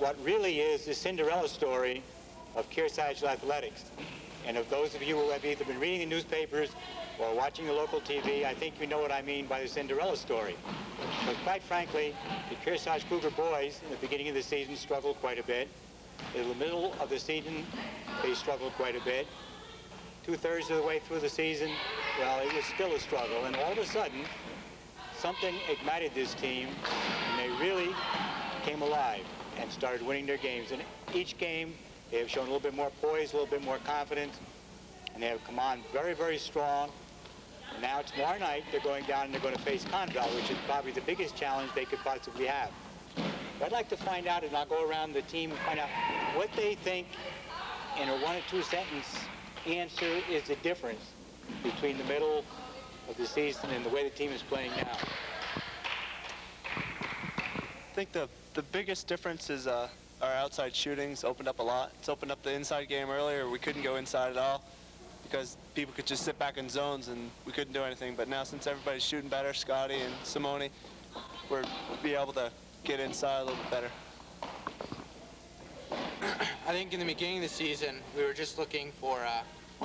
what really is the Cinderella story of Kearsarge athletics. And of those of you who have either been reading the newspapers or watching the local TV, I think you know what I mean by the Cinderella story. But quite frankly, the Kearsarge Cougar boys in the beginning of the season struggled quite a bit. In the middle of the season, they struggled quite a bit. 2/3 of the way through the season, well, it was still a struggle. And all of a sudden, something ignited this team, and they really came alive and started winning their games. And each game, they have shown a little bit more poise, a little bit more confidence, and they have come on very, very strong. And now tomorrow night, they're going down and they're going to face Conval, which is probably the biggest challenge they could possibly have. But I'd like to find out, and I'll go around the team and find out what they think in a 1 or 2 sentence answer is the difference between the middle of the season and the way the team is playing now. I think the biggest difference is our outside shooting's opened up a lot. It's opened up the inside game earlier. We couldn't go inside at all because people could just sit back in zones and we couldn't do anything. But now since everybody's shooting better, Scotty and Simone, we'll be able to get inside a little bit better. I think in the beginning of the season, we were just looking for,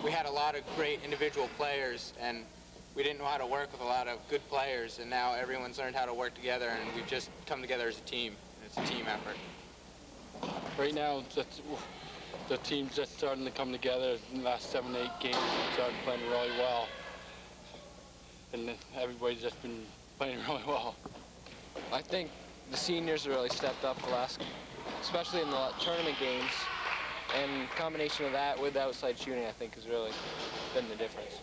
we had a lot of great individual players, and we didn't know how to work with a lot of good players, and now everyone's learned how to work together, and we've just come together as a team. It's a team effort. Right now, the team's just starting to come together. In the last 7 to 8 games, we started playing really well, and everybody's just been playing really well. I think the seniors have really stepped up the last, especially in the tournament games, and combination of that with outside shooting, I think, has really been the difference.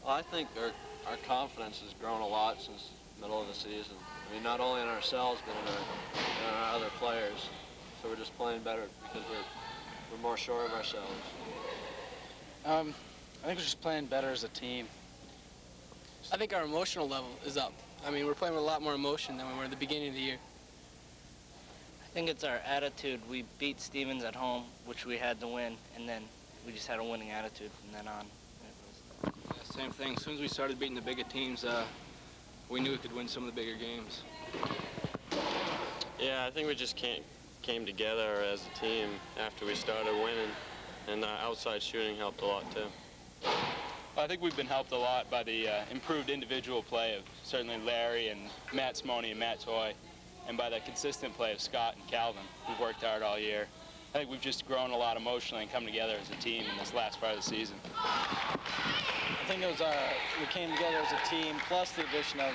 Well, I think our confidence has grown a lot since the middle of the season. I mean, not only in ourselves, but in our other players. So we're just playing better because we're more sure of ourselves. I think we're just playing better as a team. I think our emotional level is up. I mean, we're playing with a lot more emotion than we were at the beginning of the year. I think it's our attitude. We beat Stevens at home, which we had to win, and then we just had a winning attitude from then on. Yeah, same thing. As soon as we started beating the bigger teams, we knew we could win some of the bigger games. Yeah, I think we just came together as a team after we started winning, and the outside shooting helped a lot too. I think we've been helped a lot by the improved individual play of certainly Larry and Matt Simone and Matt Toy, and by the consistent play of Scott and Calvin, who've worked hard all year. I think we've just grown a lot emotionally and come together as a team in this last part of the season. I think it was we came together as a team, plus the addition of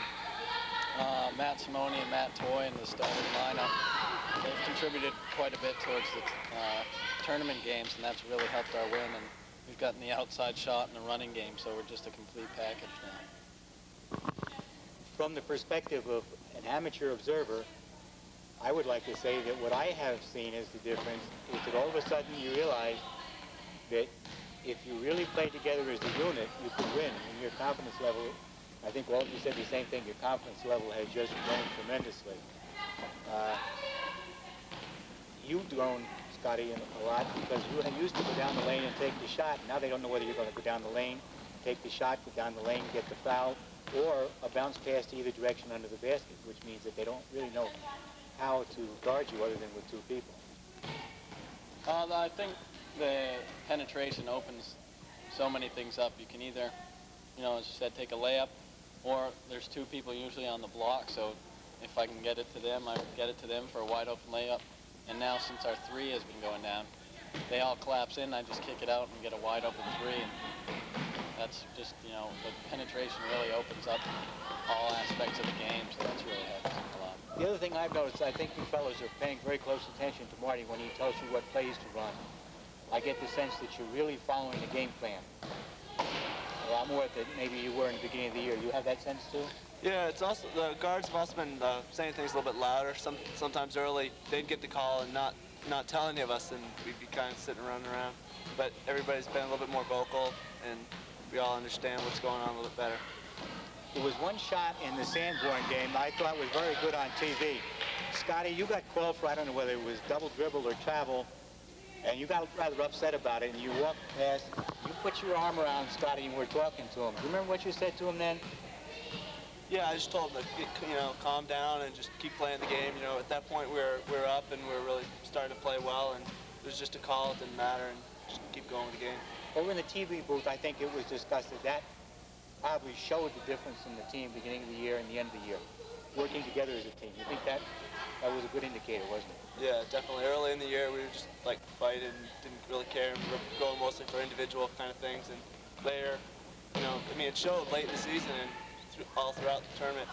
Matt Simone and Matt Toy in the starting lineup. They've contributed quite a bit towards the tournament games, and that's really helped our win. And we've gotten the outside shot in the running game, so we're just a complete package now. From the perspective of an amateur observer, I would like to say that what I have seen as the difference is that all of a sudden you realize that if you really play together as a unit, you can win. And your confidence level, I think all of you said the same thing, your confidence level has just grown tremendously. You've grown, Scotty, a lot because you used to go down the lane and take the shot. Now they don't know whether you're going to go down the lane, take the shot, go down the lane, get the foul, or a bounce pass to either direction under the basket, which means that they don't really know how to guard you other than with 2 people. I think the penetration opens so many things up. You can either, as you said, take a layup, or there's 2 people usually on the block, so if I can get it to them, I get it to them for a wide open layup. And now since our 3 has been going down, they all collapse in, I just kick it out and get a wide open 3. And that's just, the penetration really opens up all aspects of the game, so that's really helped a lot. The other thing I've noticed, I think you fellows are paying very close attention to Marty when he tells you what plays to run. I get the sense that you're really following the game plan. A lot more than maybe you were in the beginning of the year. You have that sense too? Yeah, it's also, the guards have also been saying things a little bit louder. Sometimes early, they'd get the call and not tell any of us, and we'd be kind of sitting running around. But everybody's been a little bit more vocal, and we all understand what's going on a little bit better. There was one shot in the Sanborn game I thought was very good on TV. Scotty, you got called for, I don't know whether it was double dribble or travel, and you got rather upset about it, and you walked past, you put your arm around Scotty and were talking to him. Do you remember what you said to him then? Yeah, I just told them to get, calm down and just keep playing the game. At that point we were up and we were really starting to play well, and it was just a call. It didn't matter, and just keep going with the game. Over in the TV booth, I think it was discussed that probably showed the difference in the team beginning of the year and the end of the year, working together as a team. You think that was a good indicator, wasn't it? Yeah, definitely. Early in the year, we were just like fighting, didn't really care. We were going mostly for individual kind of things. And later, it showed late in the season and all throughout the tournament.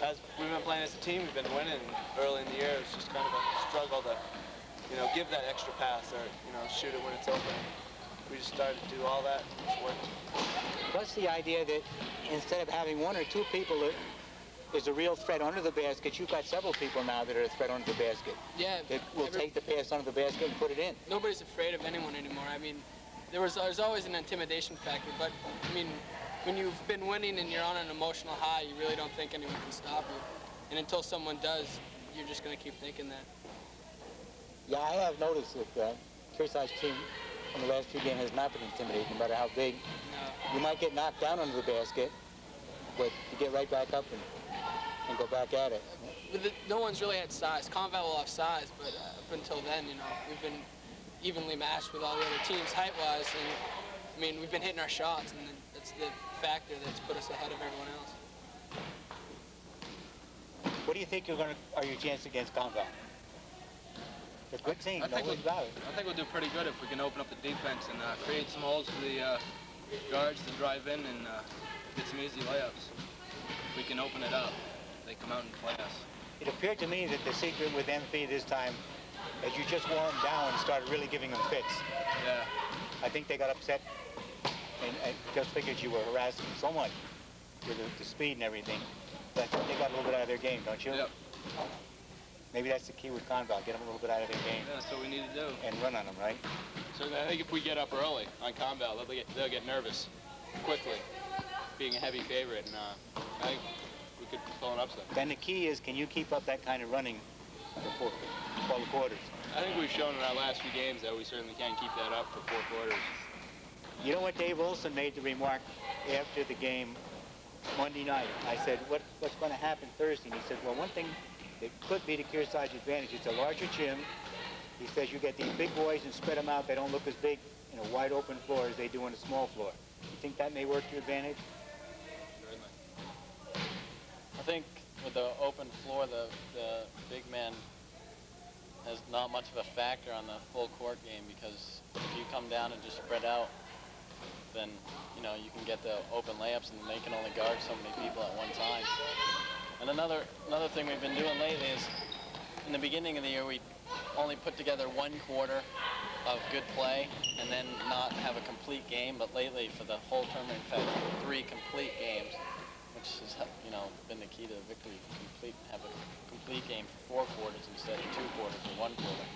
As we've been playing as a team, we've been winning. Early in the year, it was just kind of a struggle to, give that extra pass or, shoot it when it's open. We just started to do all that. And it's working. Plus the idea that instead of having one or two people that is a real threat under the basket, you've got several people now that are a threat under the basket. Yeah. That will take the pass under the basket and put it in. Nobody's afraid of anyone anymore. I mean, there's always an intimidation factor, but I mean, when you've been winning and you're on an emotional high, you really don't think anyone can stop you. And until someone does, you're just going to keep thinking that. Yeah, I have noticed that Kearsarge team in the last few games has not been intimidated, no matter how big. No. You might get knocked down under the basket, but you get right back up and go back at it. No one's really had size. Conval will have size, but up until then, we've been evenly matched with all the other teams height-wise, and I mean, we've been hitting our shots, and that's the factor that's put us ahead of everyone else. What do you think are your chances against Conval? It's a good team, I think about it. I think we'll do pretty good if we can open up the defense and create some holes for the guards to drive in and get some easy layups. If we can open it up, they come out and play us. It appeared to me that the secret with MV this time is you just wore them down and started really giving them fits. Yeah. I think they got upset and just figured you were harassing so much with the speed and everything. But they got a little bit out of their game, don't you? Yep. Maybe that's the key with Conval, get them a little bit out of their game. Yeah, that's what we need to do. And run on them, right? So I think if we get up early on Conval, they'll get nervous quickly, being a heavy favorite, and I think we could pull an upset. Then the key is, can you keep up that kind of running for 4 quarters? I think we've shown in our last few games that we certainly can keep that up for 4 quarters. You know what Dave Olson made the remark after the game Monday night? I said, what's going to happen Thursday? And he said, well, one thing that could be the Kearsarge advantage, it's a larger gym. He says you get these big boys and spread them out. They don't look as big in a wide open floor as they do in a small floor. You think that may work to your advantage? Certainly. I think with the open floor, the big man has not much of a factor on the full court game, because if you come down and just spread out, then you can get the open layups, and they can only guard so many people at one time. And another thing we've been doing lately is, in the beginning of the year, we only put together 1 quarter of good play and then not have a complete game. But lately, for the whole tournament, we've had 3 complete games, which has been the key to the victory. Have a complete game for 4 quarters instead of 2 quarters or 1 quarter.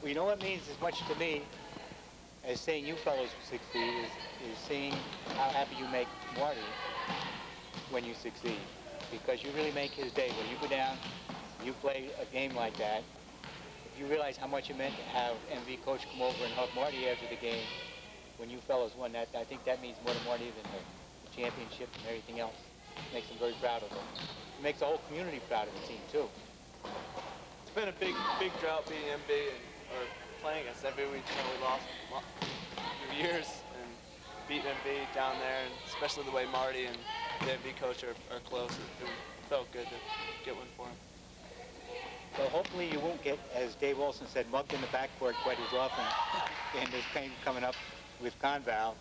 Well, you know what means as much to me as seeing you fellows succeed is seeing how happy you make Marty when you succeed. Because you really make his day. When you go down, you play a game like that, if you realize how much it meant to have MV coach come over and hug Marty after the game when you fellows won that, I think that means more to Marty than the championship and everything else. It makes him very proud of him. It makes the whole community proud of the team, too. It's been a big drought beating MB or playing against MB. We lost for years, and beat MB down there, and especially the way Marty and the MB coach are close. It felt good to get one for him. So hopefully you won't get, as Dave Olson said, mugged in the backcourt quite as often in this game coming up with Conval.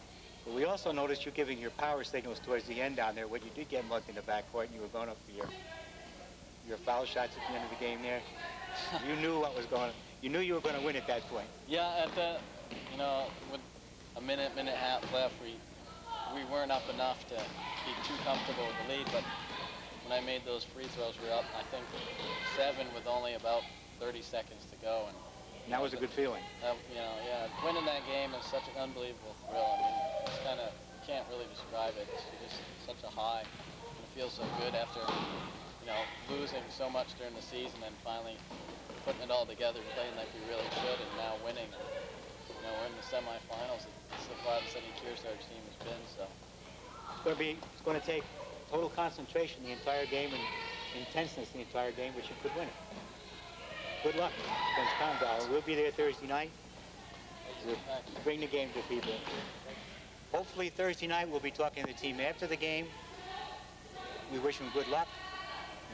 But we also noticed you giving your power signals towards the end down there when you did get mugged in the backcourt and you were going up for your foul shots at the end of the game there. You knew what was going on. You knew you were going to win at that point. Yeah, at the, with a minute and a half left, we weren't up enough to be too comfortable with the lead, but when I made those free throws, we were up, I think, 7 with only about 30 seconds to go. And that was a good feeling. Yeah, winning that game is such an unbelievable thrill. I mean, it's kind of, you can't really describe it. It's just such a high. And it feels so good after, losing so much during the season and finally putting it all together, playing like we really should, and now winning. We're in the semifinals. It's the farthest any Kearsarge team has been, so. It's going to take total concentration the entire game and intenseness the entire game, which you could win it. Good luck against Conval. We'll be there Thursday night. We'll bring the game to people. Hopefully Thursday night we'll be talking to the team after the game. We wish them good luck.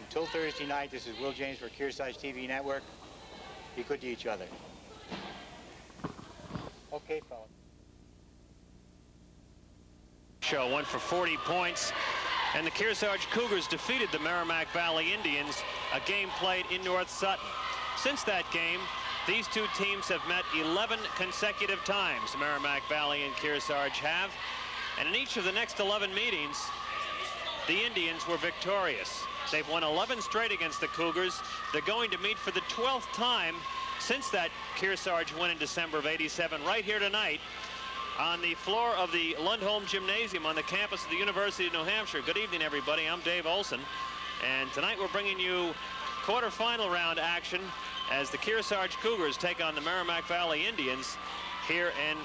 Until Thursday night, this is Will James for Kearsarge TV Network. Be good to each other. Okay, fellas. Show went for 40 points, and the Kearsarge Cougars defeated the Merrimack Valley Indians, a game played in North Sutton. Since that game, these two teams have met 11 consecutive times, Merrimack Valley and Kearsarge have, and in each of the next 11 meetings, the Indians were victorious. They've won 11 straight against the Cougars. They're going to meet for the 12th time since that Kearsarge win in December of '87, right here tonight on the floor of the Lundholm Gymnasium on the campus of the University of New Hampshire. Good evening, everybody. I'm Dave Olson, and tonight we're bringing you quarterfinal round action as the Kearsarge Cougars take on the Merrimack Valley Indians here in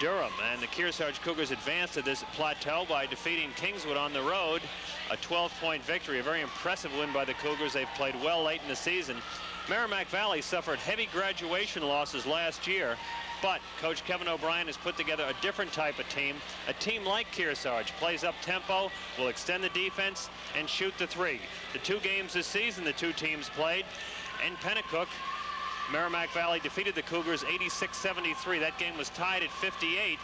Durham. And the Kearsarge Cougars advanced to this plateau by defeating Kingswood on the road, a 12-point victory, a very impressive win by the Cougars. They've played well late in the season. Merrimack Valley suffered heavy graduation losses last year, but Coach Kevin O'Brien has put together a different type of team. A team like Kearsarge plays up tempo, will extend the defense, and shoot the three. The two games this season the two teams played in Pennacook, Merrimack Valley defeated the Cougars 86-73. That game was tied at 58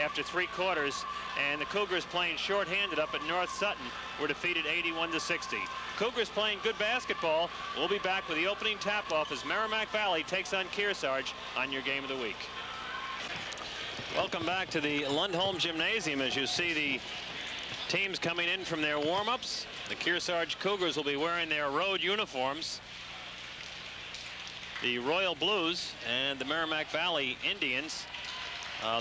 after 3 quarters, and the Cougars, playing shorthanded up at North Sutton, were defeated 81-60. Cougars playing good basketball. We'll be back with the opening tap-off as Merrimack Valley takes on Kearsarge on your Game of the Week. Welcome back to the Lundholm Gymnasium as you see the teams coming in from their warm-ups. The Kearsarge Cougars will be wearing their road uniforms. The Royal Blues and the Merrimack Valley Indians,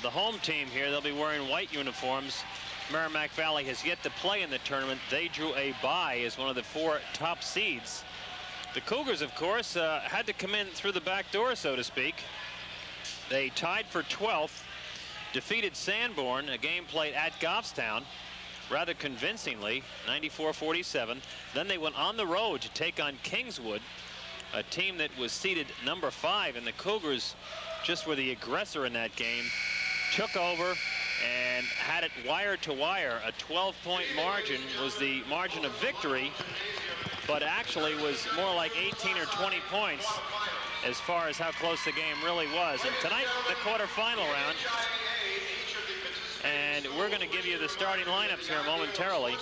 the home team here, they'll be wearing white uniforms. Merrimack Valley has yet to play in the tournament. They drew a bye as one of the 4 top seeds. The Cougars, of course, had to come in through the back door, so to speak. They tied for 12th, defeated Sanborn, a game played at Goffstown, rather convincingly, 94-47. Then they went on the road to take on Kingswood, a team that was seeded number 5, and the Cougars just were the aggressor in that game, took over and had it wire to wire. A 12-point margin was the margin of victory, but actually was more like 18 or 20 points as far as how close the game really was. And tonight, the quarterfinal round, and we're going to give you the starting lineups here momentarily.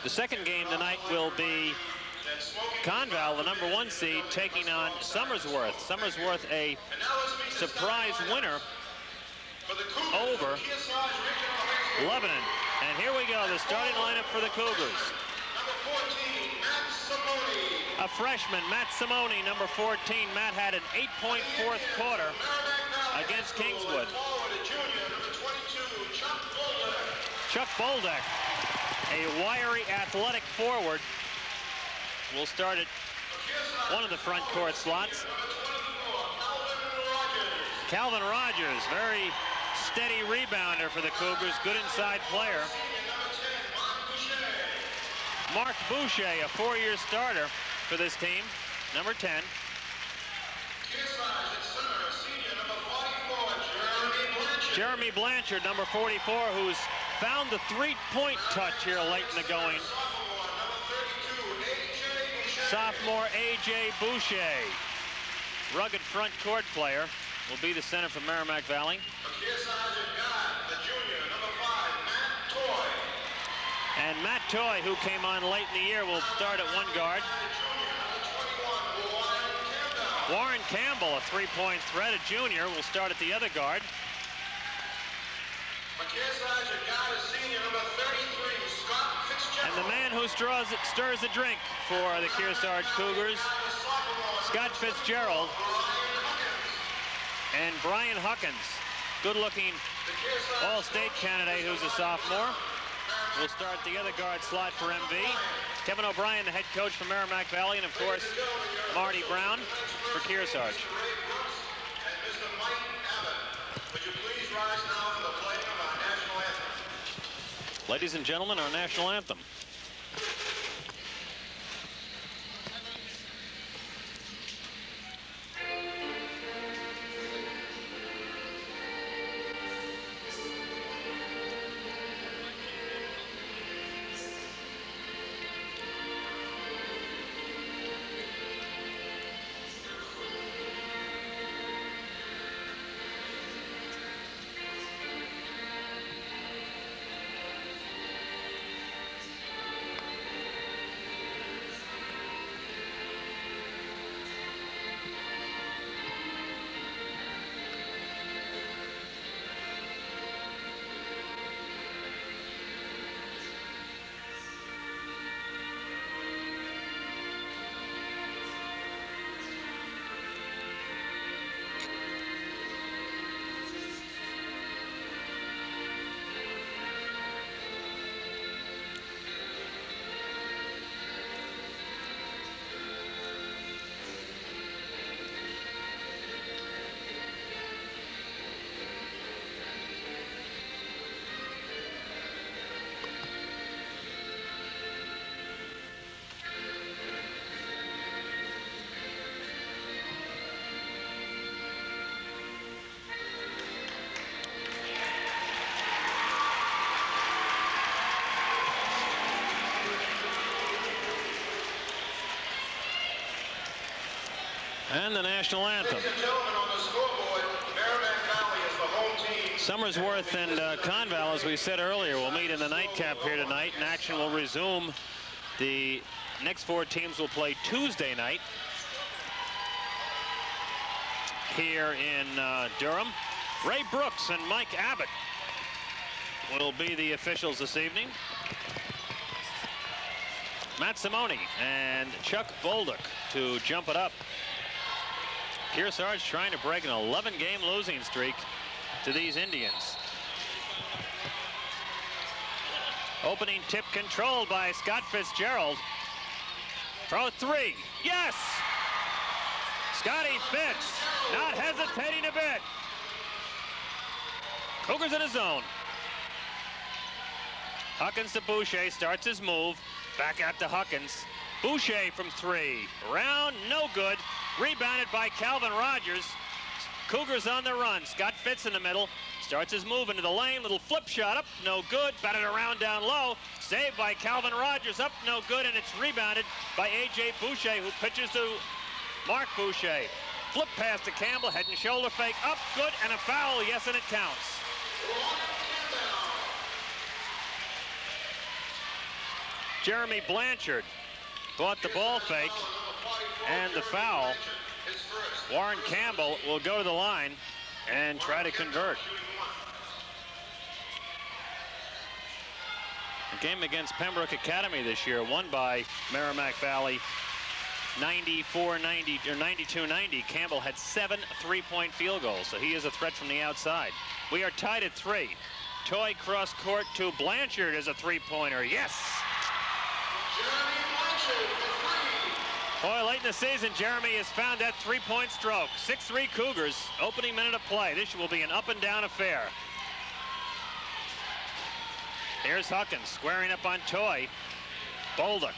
The second game tonight will be Conval, the number 1 seed, taking on Somersworth. Somersworth, a surprise winner over Lebanon. And here we go, the starting lineup for the Cougars. A freshman, Matt Simone, number 14. Matt had an 8-point fourth quarter against Kingswood. Chuck Boldeck, a wiry, athletic forward, will start at one of the front court slots. Calvin Rogers, very steady rebounder for the Cougars, good inside player. Mark Boucher, a 4-year starter for this team, number 10. Jeremy Blanchard, number 44, who's found the 3-point touch here late in the going. Sophomore A.J. Boucher, rugged front court player, will be the center for Merrimack Valley. And Matt Toy, who came on late in the year, will start at 1 guard. Warren Campbell, a 3-point threat, a junior, will start at the other guard. And the man who stirs the drink for the Kearsarge Cougars, Scott Fitzgerald and Brian Huckins, good-looking All-State candidate who's a sophomore, will start the other guard slot for MV. Kevin O'Brien, the head coach for Merrimack Valley, and of course, Marty Brown for Kearsarge. Would you please rise now for the playing of our Ladies and gentlemen, our national anthem. And the national anthem. Somersworth and Conval, as we said earlier, will meet in the nightcap here tonight, and action will resume. The next 4 teams will play Tuesday night here in Durham. Ray Brooks and Mike Abbott will be the officials this evening. Matt Simone and Chuck Bolduc to jump it up. Kearsarge trying to break an 11-game losing streak to these Indians. Opening tip controlled by Scott Fitzgerald. Throw 3. Yes! Scotty Fitz not hesitating a bit. Cougars in his zone. Huckins to Boucher, starts his move. Back out to Huckins. Boucher from 3. Round, no good. Rebounded by Calvin Rogers. Cougars on the run. Scott Fitz in the middle. Starts his move into the lane. Little flip shot up, no good. Batted around down low. Saved by Calvin Rogers, up, no good. And it's rebounded by A.J. Boucher, who pitches to Mark Boucher. Flip pass to Campbell. Head and shoulder fake. Up, good. And a foul. Yes, and it counts. Jeremy Blanchard bought the ball fake and the foul. Warren Campbell will go to the line and try to convert. The game against Pembroke Academy this year, won by Merrimack Valley 94-90 or 92-90. Campbell had 7 3-point field goals, so he is a threat from the outside. We are tied at 3. Toy cross court to Blanchard as a 3-pointer. Yes! Boy, late in the season, Jeremy has found that 3-point stroke. 6-3 Cougars, opening minute of play. This will be an up-and-down affair. Here's Huckins squaring up on Toy. Bolduc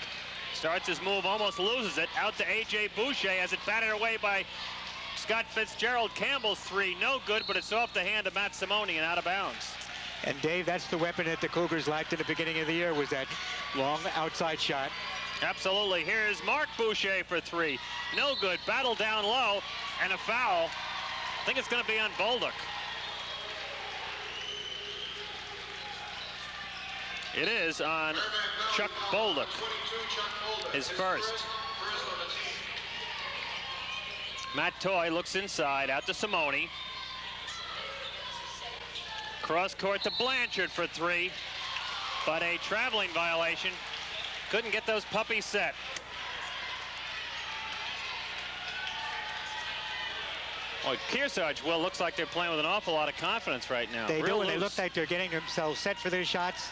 starts his move, almost loses it. Out to A.J. Boucher as it batted away by Scott Fitzgerald. Campbell's 3, no good, but it's off the hand of Matt Simone and out of bounds. And Dave, that's the weapon that the Cougars lacked in the beginning of the year, was that long outside shot. Absolutely. Here's Mark Boucher for 3. No good. Battle down low and a foul. I think it's going to be on Bolduc. It is on Chuck Bolduc, his first. Matt Toy looks inside, out to Simone. Cross court to Blanchard for 3, but a traveling violation. Couldn't get those puppies set. Well, Kearsarge, Will, looks like they're playing with an awful lot of confidence right now. They do, and they look like they're getting themselves set for their shots,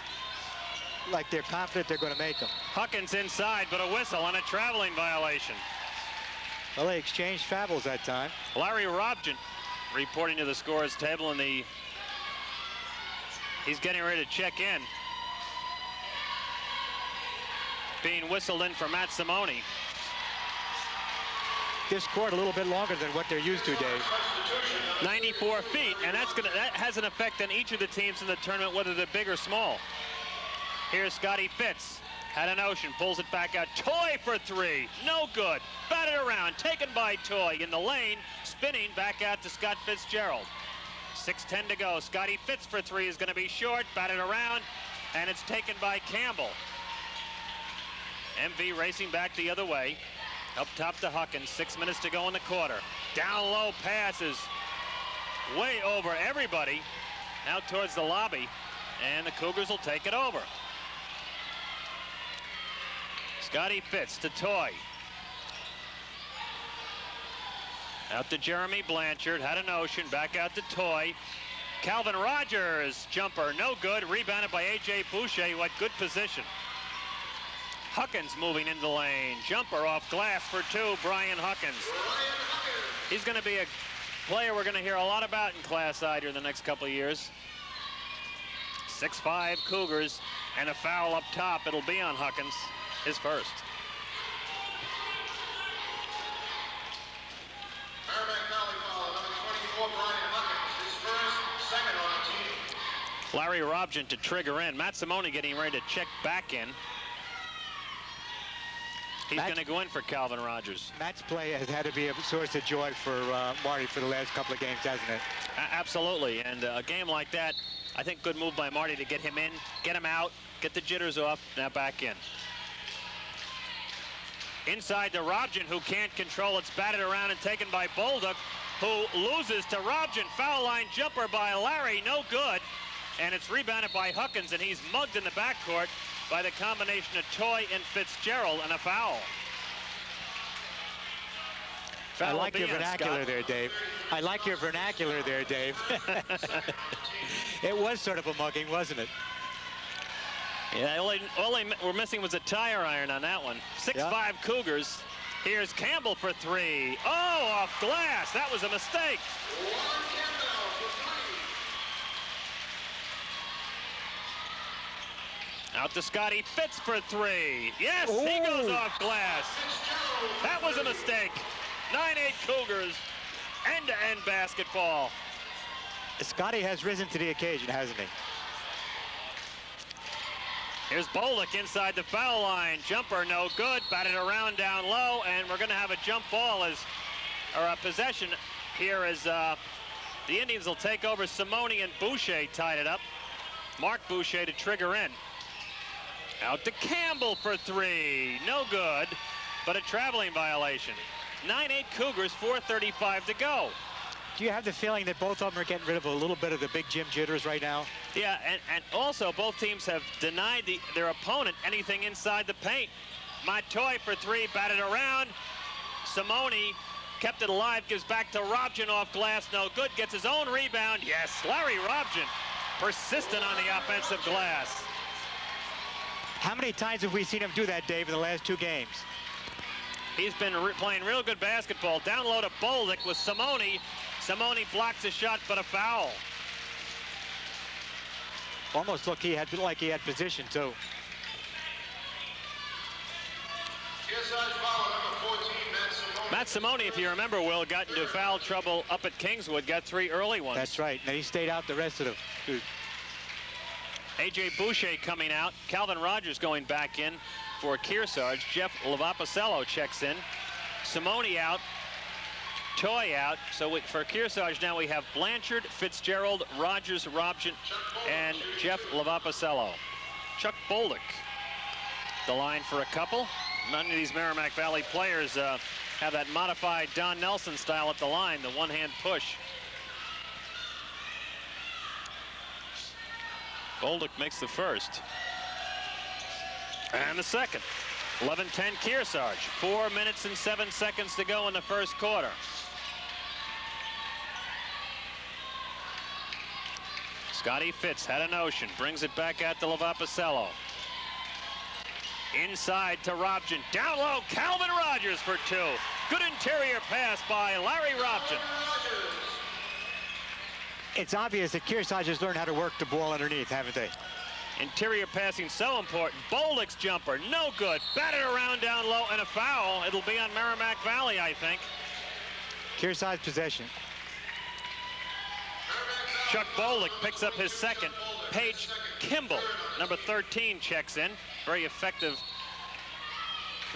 like they're confident they're going to make them. Huckins inside, but a whistle on a traveling violation. Well, they exchanged travels that time. Larry Robjan reporting to the scorers table, and he's getting ready to check in. being whistled in for Matt Simone. This court a little bit longer than what they're used to, Dave. 94 feet, and that has an effect on each of the teams in the tournament, whether they're big or small. Here's Scotty Fitz. Had a notion, pulls it back out. Toy for three, no good. Batted around, taken by Toy in the lane, spinning back out to Scott Fitzgerald. 6:10 to go. Scotty Fitz for three is going to be short, batted around, and it's taken by Campbell. MV racing back the other way. Up top to Huckins, 6 minutes to go in the quarter. Down low passes, way over everybody, out towards the lobby, and the Cougars will take it over. Scotty Fitz to Toy. Out to Jeremy Blanchard, had a notion, back out to Toy. Calvin Rogers, jumper, no good, rebounded by A.J. Boucher, who had good position. Huckins moving into the lane, jumper off glass for two, Brian Huckins. He's going to be a player we're going to hear a lot about in Class I during the next couple of years. 6'5" Cougars, and a foul up top. It'll be on Huckins, his first. Larry Robjan to trigger in. Matt Simone getting ready to check back in. He's going to go in for Calvin Rogers. Matt's play has had to be a source of joy for Marty for the last couple of games, hasn't it? Absolutely, and a game like that, I think good move by Marty to get him in, get him out, get the jitters off, now back in. Inside to Robjan, who can't control. It's batted around and taken by Bolduc, who loses to Robjan. Foul line jumper by Larry, no good. And it's rebounded by Huckins, and he's mugged in the backcourt by the combination of Toy and Fitzgerald, and a foul. I like your vernacular there, Dave. I like your vernacular there, Dave. It was sort of a mugging, wasn't it? Yeah, all they were missing was a tire iron on that one. 6'5" Cougars. Here's Campbell for three. Oh, off glass. That was a mistake. Out to Scotty Fitz for three. Yes, ooh, he goes off glass. That was a mistake. 9-8 Cougars. End-to-end basketball. Scotty has risen to the occasion, hasn't he? Here's Bolduc inside the foul line. Jumper no good. Batted around down low, and we're going to have a jump ball or a possession here as the Indians will take over. Simone and Boucher tied it up. Mark Boucher to trigger in. Out to Campbell for three. No good, but a traveling violation. 9-8 Cougars, 4:35 to go. Do you have the feeling that both of them are getting rid of a little bit of the big Jim jitters right now? Yeah, and also both teams have denied their opponent anything inside the paint. Toy for three, batted around. Simone kept it alive, gives back to Robjan off glass, no good, gets his own rebound. Yes, Larry Robjan, persistent on the offensive glass. How many times have we seen him do that, Dave, in the last two games? He's been playing real good basketball. Down low to Bolduc with Simone. Simone blocks a shot, but a foul. Almost looked like he had position, too. Matt Simone, if you remember, Will, got into foul trouble up at Kingswood, got three early ones. That's right, and he stayed out the rest of the... A.J. Boucher coming out. Calvin Rogers going back in for Kearsarge. Jeff Lavapacello checks in. Simone out. Toy out. So for Kearsarge now we have Blanchard, Fitzgerald, Rogers, Robjan, and Jeff Lavapacello. Chuck Bolduc, the line for a couple. None of these Merrimack Valley players have that modified Don Nelson style at the line, the one-hand push. Bolduc makes the first. And the second. 11-10 Kearsarge. 4 minutes and 7 seconds to go in the first quarter. Scotty Fitz had a notion. Brings it back out to Lavapacello. Inside to Robjan. Down low, Calvin Rogers for two. Good interior pass by Larry Robjan. It's obvious that Kearsarge has learned how to work the ball underneath, haven't they? Interior passing so important. Boldick's jumper, no good. Batted around down low and a foul. It'll be on Merrimack Valley, I think. Kearsarge possession. Chuck Boldick picks up his second. Paige Kimball, number 13, checks in. Very effective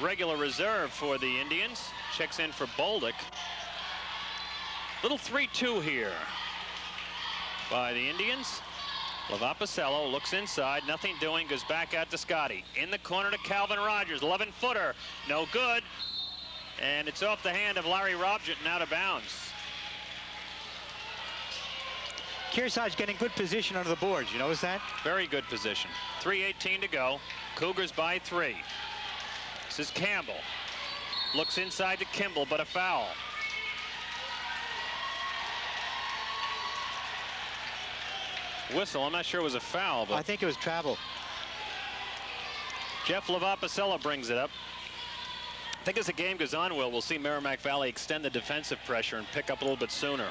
regular reserve for the Indians. Checks in for Boldick. Little 3-2 here by the Indians. Lavapicello looks inside, nothing doing, goes back out to Scotty. In the corner to Calvin Rogers, 11-footer, no good. And it's off the hand of Larry Robjent and out of bounds. Kearsarge getting good position under the boards. You notice that? Very good position. 3:18 to go. Cougars by 3. This is Campbell. Looks inside to Kimball, but a foul. Whistle, I'm not sure it was a foul, but I think it was travel. Jeff Lavapicello brings it up. I think as the game goes on, we'll see Merrimack Valley extend the defensive pressure and pick up a little bit sooner.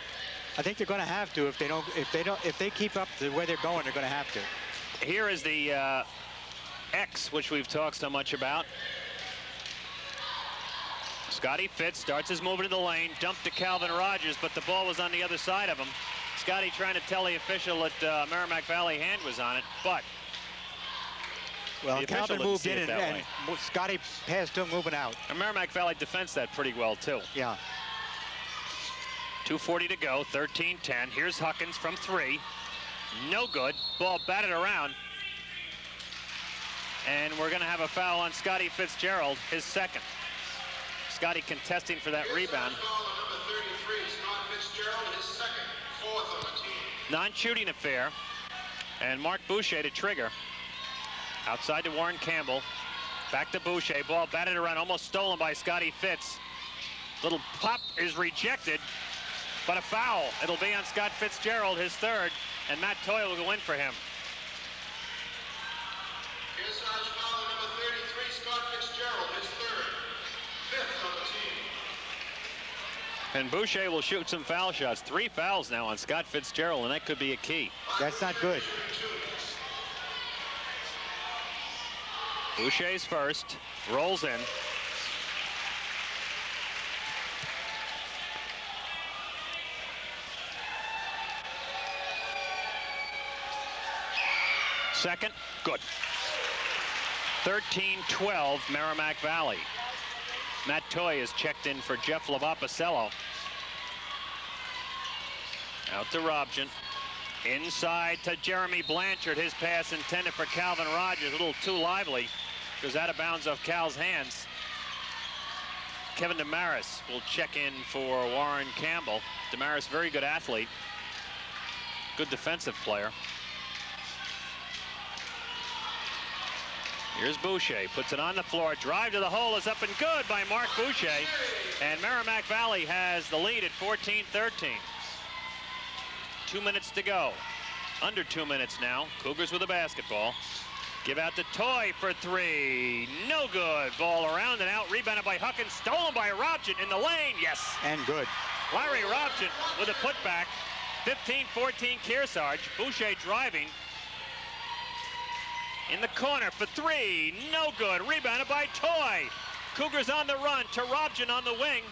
I think they're going to have to. If they keep up the way they're going, they're going to have to. Here is the X, which we've talked so much about. Scotty Fitz starts his move into the lane, dumped to Calvin Rogers, but the ball was on the other side of him. Scotty trying to tell the official that Merrimack Valley hand was on it, but well, Calvin moved in and Scotty passed him moving out. And Merrimack Valley defends that pretty well too. Yeah. 2:40 to go, 13-10. Here's Huckins from 3. No good. Ball batted around. And we're going to have a foul on Scotty Fitzgerald, his second. Scotty contesting for that rebound. Non-shooting affair. And Mark Boucher to trigger. Outside to Warren Campbell. Back to Boucher. Ball batted around, almost stolen by Scotty Fitz. Little pop is rejected, but a foul. It'll be on Scott Fitzgerald, his third, and Matt Toy will go in for him. Kearsarge foul number 33, Scott Fitzgerald, his third, 5th on the team. And Boucher will shoot some foul shots. 3 fouls now on Scott Fitzgerald, and that could be a key. That's not good. Boucher's first, rolls in. Second, good. 13-12, Merrimack Valley. Matt Toy is checked in for Jeff Lavapicello. Out to Robjent. Inside to Jeremy Blanchard. His pass intended for Calvin Rogers. A little too lively. Goes out of bounds off Cal's hands. Kevin Damaris will check in for Warren Campbell. Damaris, very good athlete. Good defensive player. Here's Boucher, puts it on the floor. Drive to the hole is up and good by Mark Boucher. And Merrimack Valley has the lead at 14-13. 2 minutes to go. Under 2 minutes now. Cougars with the basketball. Give out to Toy for 3. No good. Ball around and out. Rebounded by Huckins. Stolen by Robjent in the lane. Yes. And good. Larry Robjent with a putback. 15-14 Kearsarge. Boucher driving. In the corner for 3. No good. Rebounded by Toy. Cougars on the run to Robjent on the wing.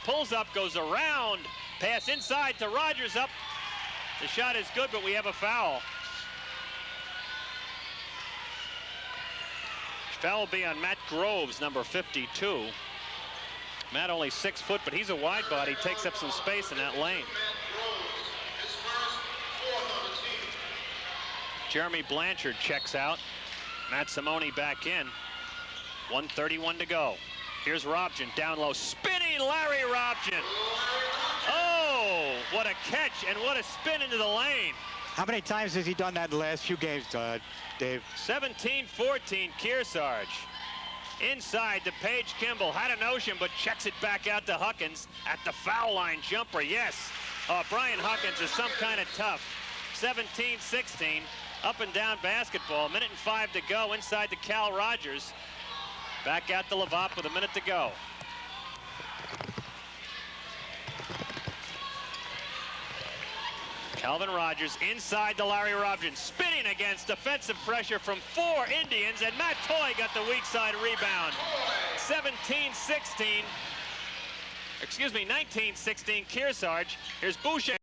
Pulls up, goes around. Pass inside to Rogers up. The shot is good, but we have a foul. Foul will be on Matt Groves, number 52. Matt only 6 foot, but he's a wide body. Takes up some space in that lane. Jeremy Blanchard checks out. Matt Simone back in. 1:31 to go. Here's Robjent down low. Spinning Larry Robjent. Oh, what a catch and what a spin into the lane. How many times has he done that in the last few games, Dave? 17-14 Kearsarge. Inside to Paige Kimball. Had a notion, but checks it back out to Huckins at the foul line jumper. Yes. Brian Huckins is some kind of tough. 17-16. Up and down basketball. 1:05 to go. Inside to Cal Rogers. Back out to Lavop with 1 minute to go. Calvin Rogers inside to Larry Robson, spinning against defensive pressure from 4 Indians, and Matt Toy got the weak side rebound. 19-16, Kearsarge. Here's Boucher.